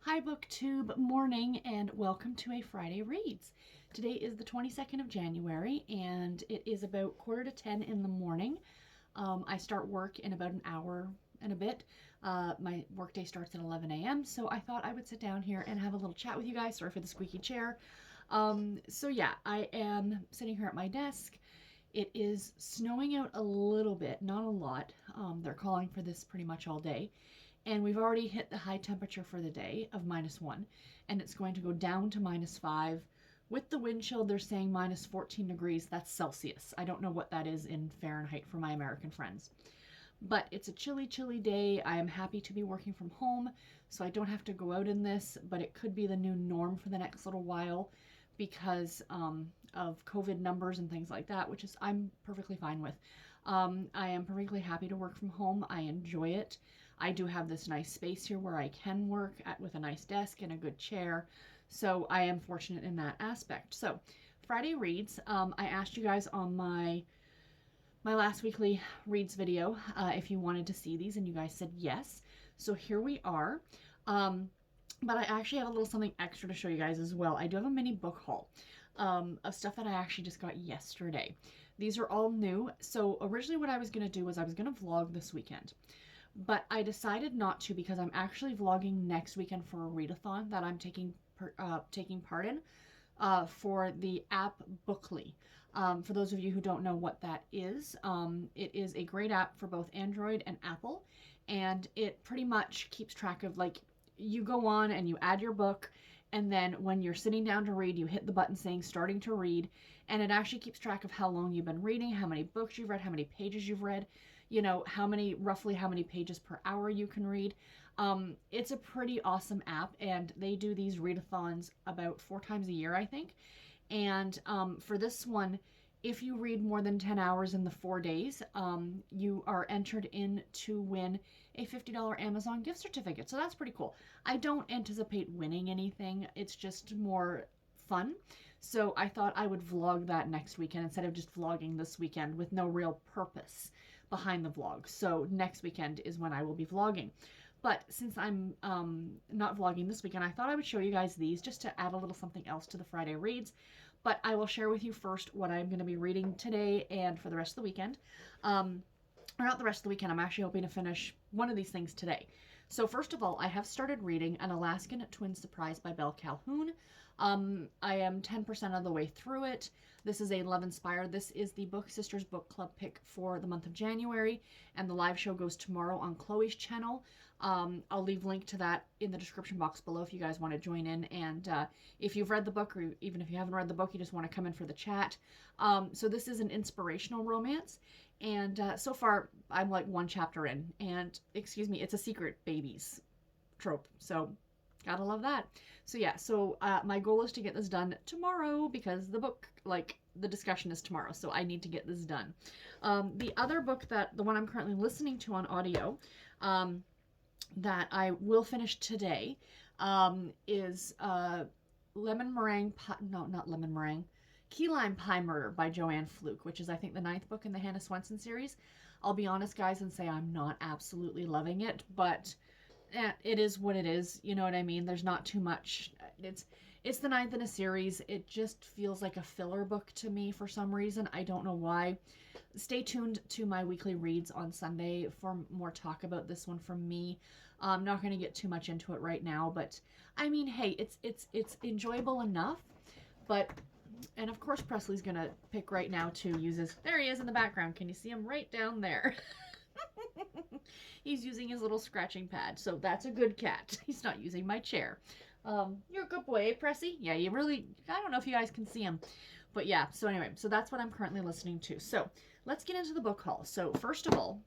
Hi BookTube morning and welcome to a Friday Reads. Today is the 22nd of January and it is about 9:45 in the morning. I start work in about an hour and a bit. My workday starts at 11 a.m. so I thought I would sit down here and have a little chat with you guys. Sorry for the squeaky chair. So yeah, I am sitting here at my desk. It is snowing out a little bit, not a lot. They're calling for this pretty much all day. And we've already hit the high temperature for the day of -1, and it's going to go down to -5. With the wind chill, they're saying -14 degrees. That's Celsius. I don't know what that is in Fahrenheit for my American friends. But it's a chilly, chilly day. I am happy to be working from home, so I don't have to go out in this, but it could be the new norm for the next little while because of COVID numbers and things like that, which is I'm perfectly fine with. I am perfectly happy to work from home. I enjoy it. I do have this nice space here where I can work with a nice desk and a good chair. So I am fortunate in that aspect. So Friday Reads, I asked you guys on my last weekly reads video if you wanted to see these, and you guys said yes. So here we are. But I actually have a little something extra to show you guys as well. I do have a mini book haul of stuff that I actually just got yesterday. These are all new. So originally what I was going to do was I was going to vlog this weekend. But I decided not to because I'm actually vlogging next weekend for a readathon that I'm taking part in for the app Bookly. For those of you who don't know what that is, it is a great app for both Android and Apple, and it pretty much keeps track of, like, you go on and you add your book, and then when you're sitting down to read, you hit the button saying starting to read, and it actually keeps track of how long you've been reading, how many books you've read, how many pages you've read, you know, roughly how many pages per hour you can read. It's a pretty awesome app, and they do these readathons about 4 times a year, I think. And for this one, if you read more than 10 hours in the 4 days, you are entered in to win a $50 Amazon gift certificate. So that's pretty cool. I don't anticipate winning anything. It's just more fun. So I thought I would vlog that next weekend instead of just vlogging this weekend with no real purpose behind the vlog. So next weekend is when I will be vlogging. But since I'm not vlogging this weekend, I thought I would show you guys these just to add a little something else to the Friday Reads. But I will share with you first what I'm going to be reading today and for the rest of the weekend. Or not the rest of the weekend, I'm actually hoping to finish one of these things today. So first of all, I have started reading An Alaskan Twin Surprise by Belle Calhoun. I am 10% of the way through it. This is a Love Inspired. This is the Book Sisters Book Club pick for the month of January, and the live show goes tomorrow on Chloe's channel. I'll leave a link to that in the description box below if you guys want to join in, and if you've read the book, or even if you haven't read the book, you just want to come in for the chat. So this is an inspirational romance, and so far I'm like 1 chapter in, and excuse me, it's a secret babies trope, so gotta love that. So yeah, so my goal is to get this done tomorrow because the book, like, the discussion is tomorrow, so I need to get this done. The other book, the one I'm currently listening to on audio, that I will finish today, is Lemon Meringue, no, not Lemon Meringue, Key Lime Pie Murder by Joanne Fluke, which is, I think, the 9th book in the Hannah Swenson series. I'll be honest, guys, and say I'm not absolutely loving it, but it is what it is. You know what I mean? There's not too much. It's the 9th in a series. It just feels like a filler book to me for some reason. I don't know why. Stay tuned to my weekly reads on Sunday for more talk about this one from me. I'm not going to get too much into it right now, but I mean, hey, it's enjoyable enough. But, and of course Presley's going to pick right now to use his, there he is in the background. Can you see him right down there? He's using his little scratching pad, so that's a good cat. He's not using my chair. You're a good boy, eh, Pressy? Yeah, you really, I don't know if you guys can see him. But yeah, so anyway, so that's what I'm currently listening to. So let's get into the book haul. So first of all,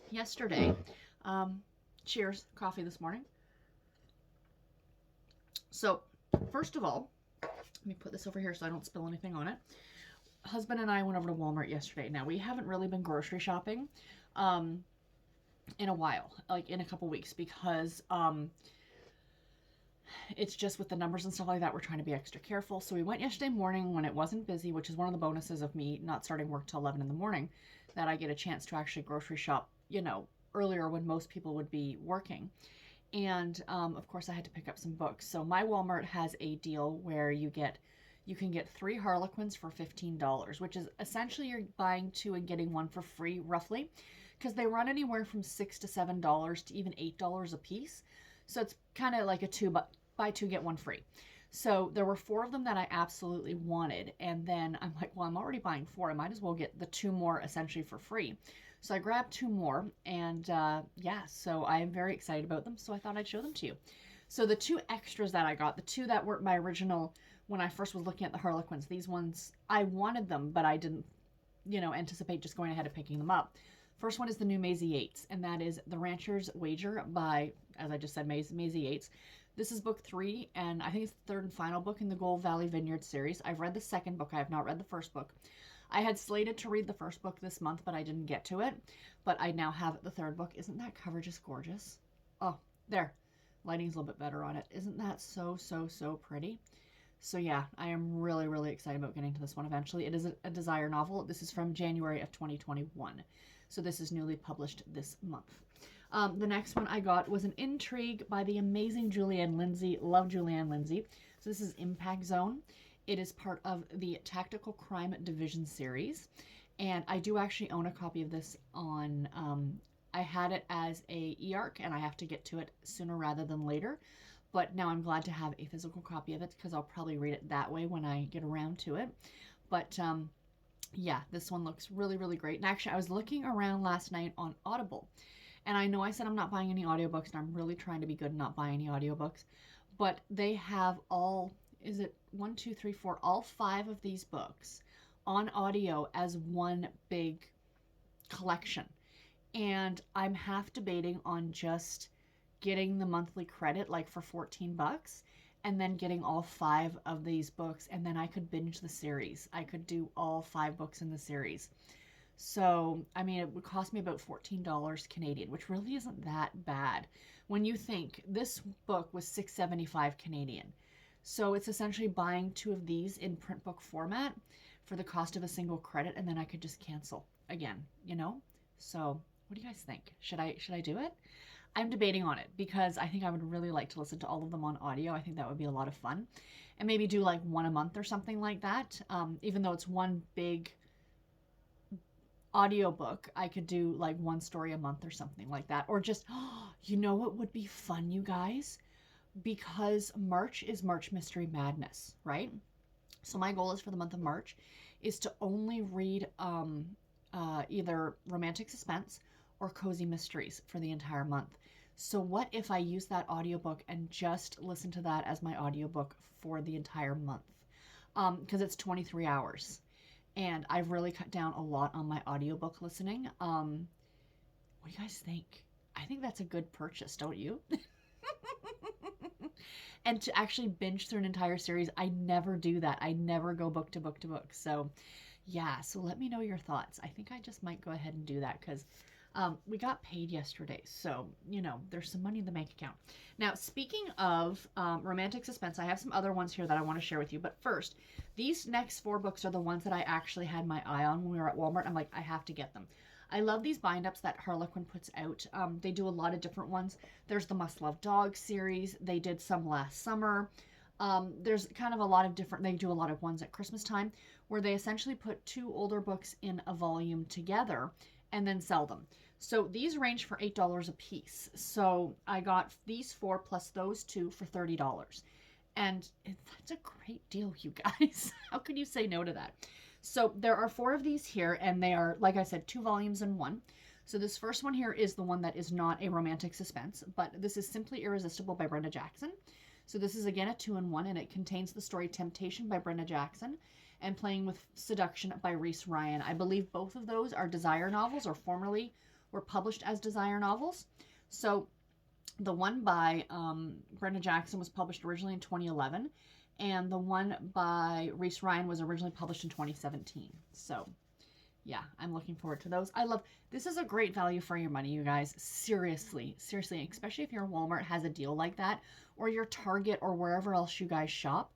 yesterday, cheers, coffee this morning. So first of all, let me put this over here so I don't spill anything on it. Husband and I went over to Walmart yesterday. Now, we haven't really been grocery shopping in a while, like in a couple weeks, because it's just with the numbers and stuff like that, we're trying to be extra careful. So we went yesterday morning when it wasn't busy, which is one of the bonuses of me not starting work till 11 in the morning, that I get a chance to actually grocery shop, you know, earlier when most people would be working. And of course, I had to pick up some books. So my Walmart has a deal where you can get 3 Harlequins for $15, which is essentially you're buying 2 and getting 1 for free, roughly, because they run anywhere from $6 to $7 to even $8 a piece. So it's kind of like a buy 2 get 1 free. So there were 4 of them that I absolutely wanted, and then I'm like, well, I'm already buying 4. I might as well get the 2 more essentially for free. So I grabbed 2 more, and yeah, so I am very excited about them. So I thought I'd show them to you. So the 2 extras that I got, the 2 that weren't my original when I first was looking at the Harlequins, these ones I wanted them, but I didn't, anticipate just going ahead and picking them up. First one is the new Maisie Yates, and that is The Rancher's Wager by, as I just said, Maisie Yates. This is book 3, and I think it's the 3rd and final book in the Gold Valley Vineyard series. I've read the 2nd book. I have not read the 1st book. I had slated to read the 1st book this month, but I didn't get to it. But I now have the 3rd book. Isn't that cover just gorgeous? Oh, there. Lighting's a little bit better on it. Isn't that so, so, so pretty? So yeah, I am really, really excited about getting to this one eventually. It is a desire novel. This is from January of 2021. So this is newly published this month. The next one I got was an Intrigue by the amazing Julianne Lindsay. Love Julianne Lindsay. So this is Impact Zone. It is part of the Tactical Crime Division series. And I do actually own a copy of this on, I had it as a e-arc, and I have to get to it sooner rather than later. But now I'm glad to have a physical copy of it because I'll probably read it that way when I get around to it. But yeah, this one looks really, really great. And actually, I was looking around last night on Audible. And I know I said I'm not buying any audiobooks, and I'm really trying to be good and not buy any audiobooks. But they have all, is it 1, 2, 3, 4, all 5 of these books on audio as one big collection. And I'm half debating on just getting the monthly credit, like for $14, and then getting all 5 of these books, and then I could binge the series. I could do all 5 books in the series. So, I mean, it would cost me about $14 Canadian, which really isn't that bad. When you think this book was $6.75 Canadian. So it's essentially buying 2 of these in print book format for the cost of a single credit, and then I could just cancel again, So what do you guys think? Should I do it? I'm debating on it because I think I would really like to listen to all of them on audio. I think that would be a lot of fun. And maybe do like 1 a month or something like that. Even though it's one big audiobook, I could do like 1 story a month or something like that. Or just, what would be fun, you guys? Because March is March Mystery Madness, right? So my goal is for the month of March is to only read either romantic suspense or cozy mysteries for the entire month. So what if I use that audiobook and just listen to that as my audiobook for the entire month? Because it's 23 hours. And I've really cut down a lot on my audiobook listening. What do you guys think? I think that's a good purchase, don't you? And to actually binge through an entire series, I never do that. I never go book to book to book. So yeah, so let me know your thoughts. I think I just might go ahead and do that because we got paid yesterday. So, there's some money in the bank account. Now, speaking of romantic suspense, I have some other ones here that I want to share with you. But first, these next 4 books are the ones that I actually had my eye on when we were at Walmart. I'm like, I have to get them. I love these bind-ups that Harlequin puts out. They do a lot of different ones. There's the Must Love Dog series. They did some last summer. There's kind of a lot of different, they do a lot of ones at Christmas time where they essentially put 2 older books in a volume together and then sell them. So these range for $8 a piece. So I got these 4 plus those 2 for $30. And that's a great deal, you guys. How can you say no to that? So there are 4 of these here, and they are, like I said, 2 volumes in one. So this first one here is the one that is not a romantic suspense, but this is Simply Irresistible by Brenda Jackson. So this is, again, a 2-in-1, and it contains the story Temptation by Brenda Jackson and Playing with Seduction by Reese Ryan. I believe both of those are desire novels, or formerly were published as desire novels. So the one by Brenda Jackson was published originally in 2011, and the one by Reese Ryan was originally published in 2017. So yeah, I'm looking forward to those. This is a great value for your money, you guys. Seriously, especially if your Walmart has a deal like that, or your Target, or wherever else you guys shop,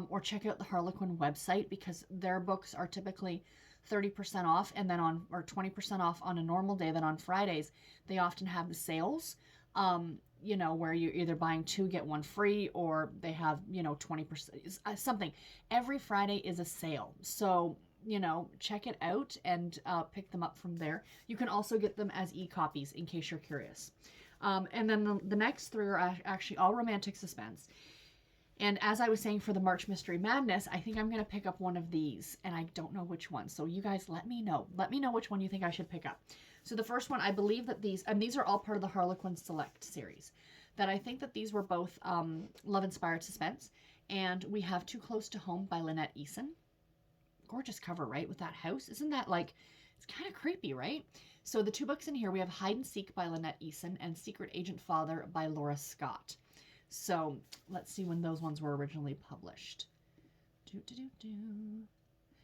or check out the Harlequin website, because their books are typically 30% off, and then or 20% off on a normal day. Then on Fridays, they often have the sales. you know, where you're either buying 2, get 1 free, or they have, you know, 20%, something. Every Friday is a sale. So, you know, check it out and pick them up from there. You can also get them as e-copies in case you're curious. And then the next 3 are actually all romantic suspense. And as I was saying for the March Mystery Madness, I think I'm going to pick up one of these, and I don't know which one. So you guys let me know. Let me know which one you think I should pick up. So the first one, I believe that these are all part of the Harlequin Select series, that I think that these were both love-inspired suspense. And we have Too Close to Home by Lynette Eason. Gorgeous cover, right? With that house. Isn't that like, it's kind of creepy, right? So the 2 books in here, we have Hide and Seek by Lynette Eason and Secret Agent Father by Laura Scott. So let's see when those ones were originally published.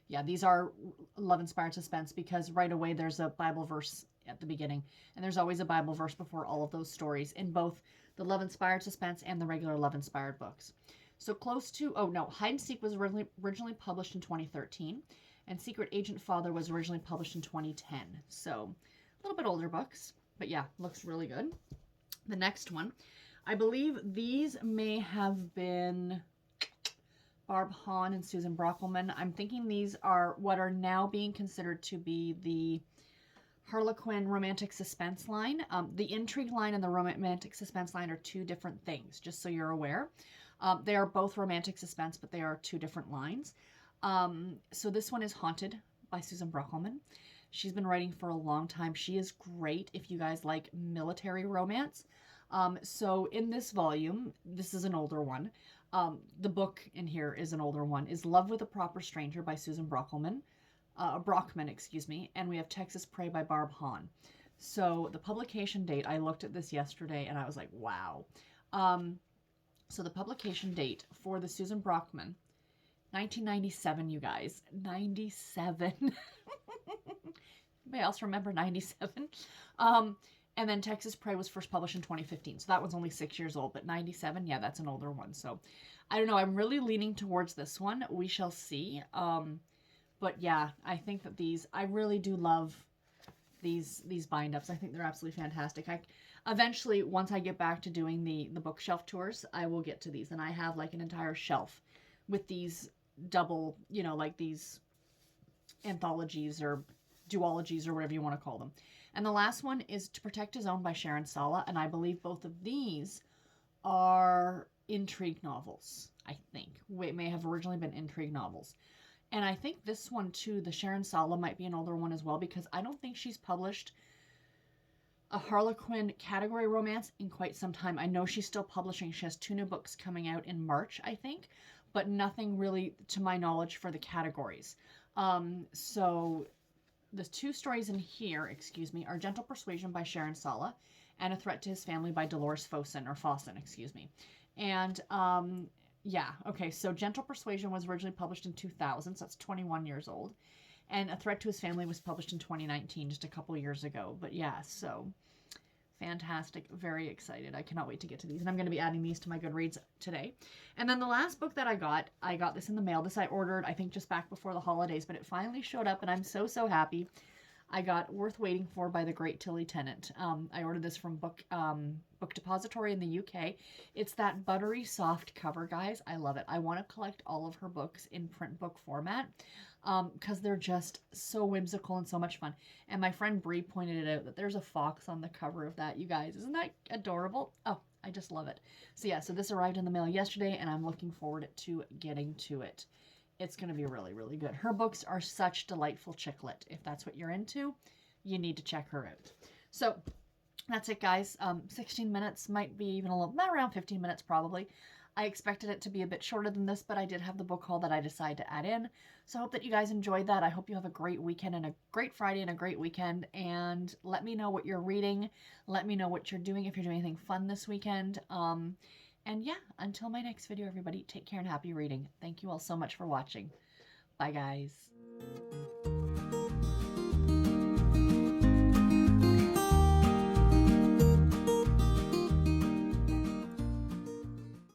Yeah, these are love-inspired suspense because right away there's a Bible verse at the beginning. And there's always a Bible verse before all of those stories in both the love-inspired suspense and the regular love-inspired books. So Close to, oh no, Hide and Seek was originally published in 2013. And Secret Agent Father was originally published in 2010. So a little bit older books. But yeah, looks really good. The next one, I believe these may have been Barb Hahn and Susan Brockelman. I'm thinking these are what are now being considered to be the Harlequin romantic suspense line. The intrigue line and the romantic suspense line are 2 different things, just so you're aware. They are both romantic suspense, but they are 2 different lines. So this one is Haunted by Susan Brockelman. She's been writing for a long time. She is great if you guys like military romance. So in this volume, this is an older one. The book in here is an older one, is Love with a Proper Stranger by Susan Brockman, excuse me, and we have Texas Prey by Barb Hahn. So the publication date, I looked at this yesterday and I was like, wow. So the publication date for the Susan Brockman, 1997, you guys, 97. Anybody else remember 97? And then Texas Prey was first published in 2015. So that one's only 6 years old, but 97, yeah, that's an older one. So I don't know. I'm really leaning towards this one. We shall see. But yeah, I think that I really do love these bind-ups. I think they're absolutely fantastic. Eventually, once I get back to doing the bookshelf tours, I will get to these. And I have like an entire shelf with these double, you know, like these anthologies or duologies or whatever you want to call them. And the last one is To Protect His Own by Sharon Sala, and I believe both of these are intrigue novels, I think. It may have originally been intrigue novels. And I think this one too, the Sharon Sala, might be an older one as well, because I don't think she's published a Harlequin category romance in quite some time. I know she's still publishing. She has 2 new books coming out in March, I think, but nothing really, to my knowledge, for the categories. So the 2 stories in here, excuse me, are Gentle Persuasion by Sharon Sala and A Threat to His Family by Dolores Fawson, excuse me. And yeah, okay, so Gentle Persuasion was originally published in 2000, so that's 21 years old. And A Threat to His Family was published in 2019, just a couple years ago. But yeah, so fantastic. Very excited. I cannot wait to get to these. And I'm going to be adding these to my Goodreads today. And then the last book that I got this in the mail. This I ordered, I think, just back before the holidays, but it finally showed up, and I'm so, so happy. I got Worth Waiting For by the great Tilly Tennant. I ordered this from Book Depository in the UK. It's that buttery soft cover, guys. I love it. I want to collect all of her books in print book format because they're just so whimsical and so much fun. And my friend Bree pointed it out that there's a fox on the cover of that, you guys. Isn't that adorable? Oh, I just love it. So yeah, so this arrived in the mail yesterday, and I'm looking forward to getting to it. It's going to be really, really good. Her books are such delightful chick lit. If that's what you're into, you need to check her out. So that's it, guys. 16 minutes, might be even a little, around 15 minutes probably. I expected it to be a bit shorter than this, but I did have the book haul that I decided to add in. So I hope that you guys enjoyed that. I hope you have a great weekend and a great Friday and a great weekend. And let me know what you're reading. Let me know what you're doing if you're doing anything fun this weekend. And yeah, until my next video, everybody, take care and happy reading. Thank you all so much for watching. Bye, guys.